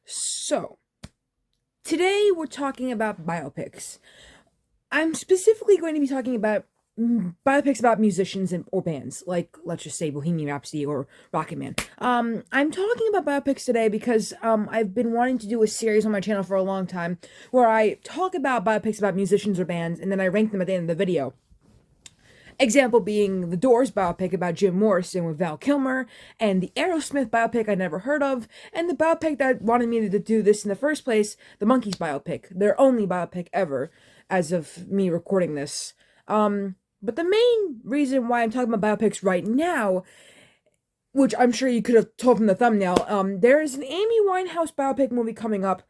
So, today we're talking about biopics. I'm specifically going to be talking about biopics about musicians or bands, like let's just say Bohemian Rhapsody or Rocket Man. I'm talking about biopics today because I've been wanting to do a series on my channel for a long time where I talk about biopics about musicians or bands and then I rank them at the end of the video. Example being the Doors biopic about Jim Morrison with Val Kilmer, and the Aerosmith biopic I never heard of, and the biopic that wanted me to do this in the first place, the Monkees biopic, their only biopic ever, as of me recording this. But the main reason why I'm talking about biopics right now, which I'm sure you could have told from the thumbnail, there is an Amy Winehouse biopic movie coming up,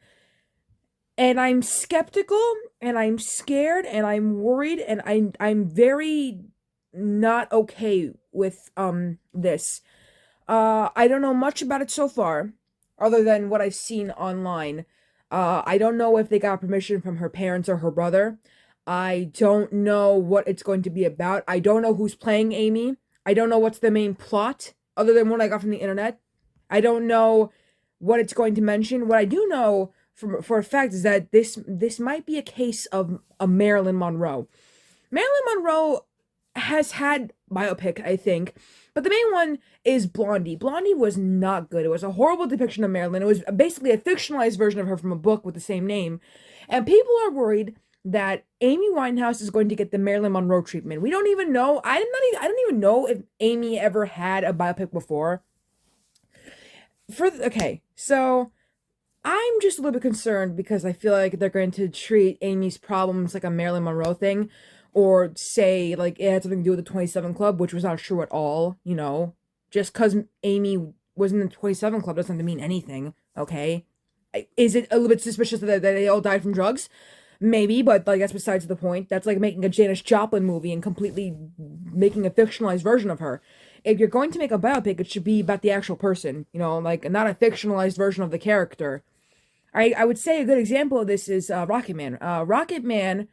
and I'm skeptical, and I'm scared, and I'm worried, and I'm very not okay with this. I don't know much about it so far, other than what I've seen online. I don't know if they got permission from her parents or her brother. I don't know what it's going to be about. I don't know who's playing Amy. I don't know what's the main plot, other than what I got from the internet. I don't know what it's going to mention. What I do know for a fact is that this might be a case of a Marilyn Monroe. Marilyn Monroe has had biopic, I think, but the main one is Blondie. Blondie was not good. It was a horrible depiction of Marilyn. It was basically a fictionalized version of her from a book with the same name. And people are worried that Amy Winehouse is going to get the Marilyn Monroe treatment. We don't even know. I don't even know if Amy ever had a biopic before. Okay, so I'm just a little bit concerned because I feel like they're going to treat Amy's problems like a Marilyn Monroe thing, or say like it had something to do with the 27 Club, which was not true at all, you know. Just because Amy was in the 27 Club doesn't mean anything, okay? Is it a little bit suspicious that they all died from drugs? Maybe, but like that's besides the point. That's like making a Janis Joplin movie and completely making a fictionalized version of her. If you're going to make a biopic, it should be about the actual person, you know, like not a fictionalized version of the character. I would say a good example of this is Rocket Man. Rocket Man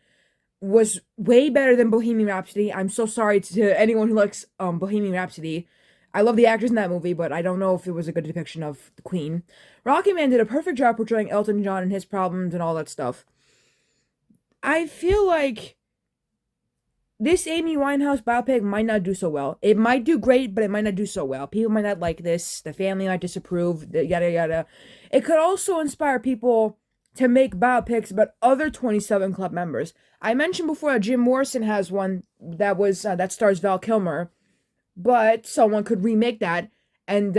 was way better than Bohemian Rhapsody. I'm so sorry to anyone who likes Bohemian Rhapsody. I love the actors in that movie, but I don't know if it was a good depiction of the Queen. Rocket Man did a perfect job portraying Elton John and his problems and all that stuff. I feel like this Amy Winehouse biopic might not do so well. It might do great, but it might not do so well. People might not like this. The family might disapprove, yada yada. It could also inspire people to make biopics about other 27 Club members. I mentioned before that Jim Morrison has one that stars Val Kilmer, but someone could remake that, and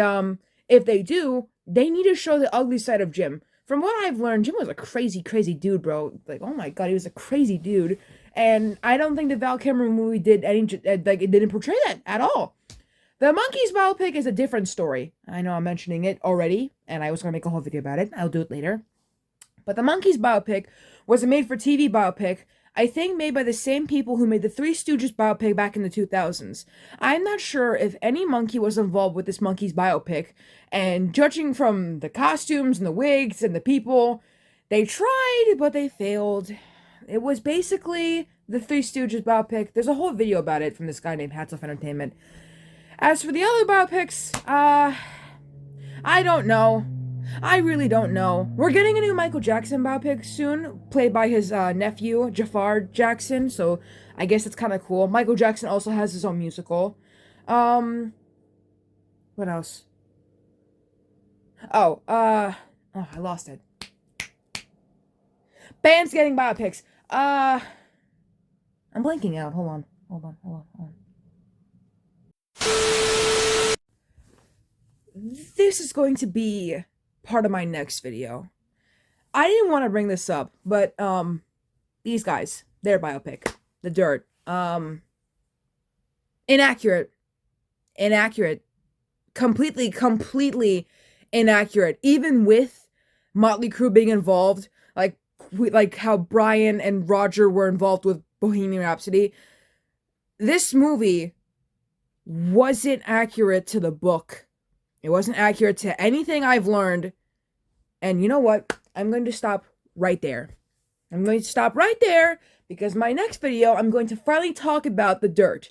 if they do, they need to show the ugly side of Jim. From what I've learned, Jim was a crazy, crazy dude, bro. Like, oh my god, he was a crazy dude. And I don't think the Val Kilmer movie did any, like, it didn't portray that at all. The Monkees biopic is a different story. I know I'm mentioning it already, and I was going to make a whole video about it. I'll do it later. But the Monkees biopic was a made-for-TV biopic, I think made by the same people who made the Three Stooges biopic back in the 2000s. I'm not sure if any monkey was involved with this Monkees biopic, and judging from the costumes and the wigs and the people, they tried, but they failed. It was basically the Three Stooges biopic. There's a whole video about it from this guy named Hats Off Entertainment. As for the other biopics, I don't know. I really don't know. We're getting a new Michael Jackson biopic soon, played by his nephew, Jafar Jackson, so I guess it's kind of cool. Michael Jackson also has his own musical. What else? I lost it. Bands getting biopics. I'm blanking out. Hold on. This is going to be part of my next video. I didn't want to bring this up, but these guys, their biopic, The Dirt, inaccurate, completely inaccurate. Even with Motley Crue being involved, like how Brian and Roger were involved with Bohemian Rhapsody, this movie wasn't accurate to the book. It wasn't accurate to anything I've learned. And you know what? I'm going to stop right there. I'm going to stop right there because my next video, I'm going to finally talk about The Dirt.